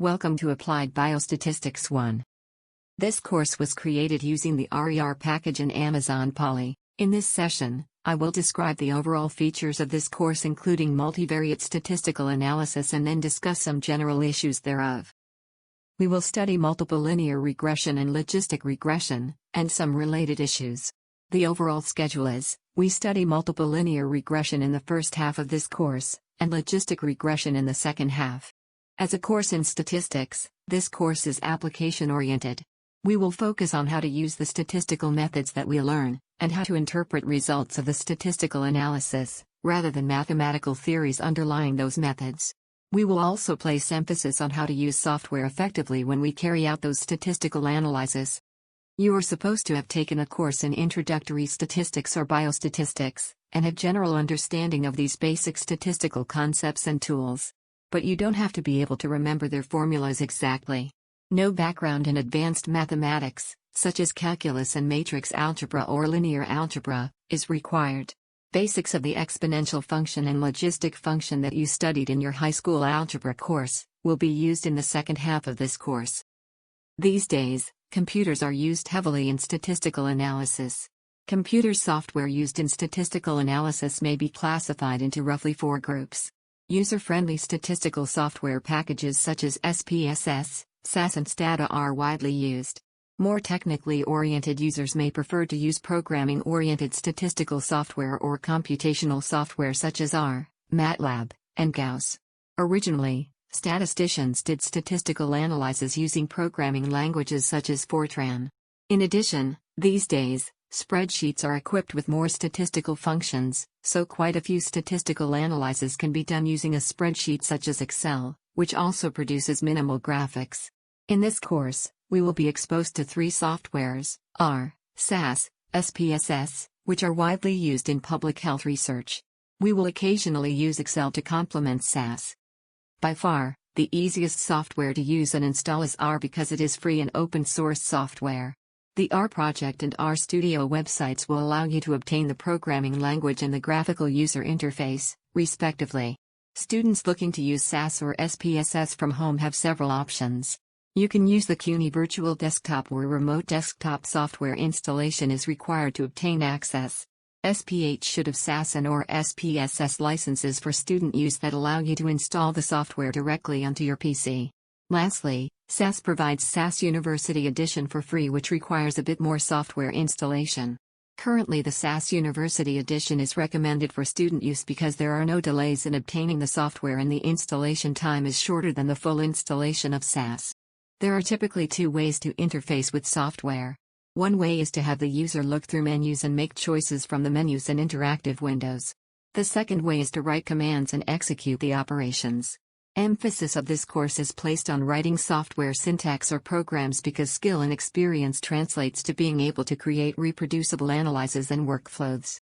Welcome to Applied Biostatistics 1. This course was created using the RER package in Amazon Poly. In this session, I will describe the overall features of this course including multivariate statistical analysis and then discuss some general issues thereof. We will study multiple linear regression and logistic regression, and some related issues. The overall schedule is, we study multiple linear regression in the first half of this course, and logistic regression in the second half. As a course in statistics, this course is application-oriented. We will focus on how to use the statistical methods that we learn, and how to interpret results of the statistical analysis, rather than mathematical theories underlying those methods. We will also place emphasis on how to use software effectively when we carry out those statistical analyses. You are supposed to have taken a course in introductory statistics or biostatistics, and have general understanding of these basic statistical concepts and tools. But you don't have to be able to remember their formulas exactly. No background in advanced mathematics, such as calculus and matrix algebra or linear algebra, is required. Basics of the exponential function and logistic function that you studied in your high school algebra course will be used in the second half of this course. These days, computers are used heavily in statistical analysis. Computer software used in statistical analysis may be classified into roughly 4 groups. User-friendly statistical software packages such as SPSS, SAS and Stata are widely used. More technically oriented users may prefer to use programming-oriented statistical software or computational software such as R, MATLAB, and Gauss. Originally, statisticians did statistical analyses using programming languages such as Fortran. In addition, these days, spreadsheets are equipped with more statistical functions, so quite a few statistical analyses can be done using a spreadsheet such as Excel, which also produces minimal graphics. In this course, we will be exposed to 3 softwares, R, SAS, SPSS, which are widely used in public health research. We will occasionally use Excel to complement SAS. By far, the easiest software to use and install is R because it is free and open source software. The R Project and RStudio websites will allow you to obtain the programming language and the graphical user interface, respectively. Students looking to use SAS or SPSS from home have several options. You can use the CUNY Virtual Desktop where remote desktop software installation is required to obtain access. SPH should have SAS and or SPSS licenses for student use that allow you to install the software directly onto your PC. Lastly, SAS provides SAS University Edition for free, which requires a bit more software installation. Currently the SAS University Edition is recommended for student use because there are no delays in obtaining the software and the installation time is shorter than the full installation of SAS. There are typically 2 ways to interface with software. One way is to have the user look through menus and make choices from the menus and interactive windows. The second way is to write commands and execute the operations. Emphasis of this course is placed on writing software syntax or programs because skill and experience translates to being able to create reproducible analyses and workflows.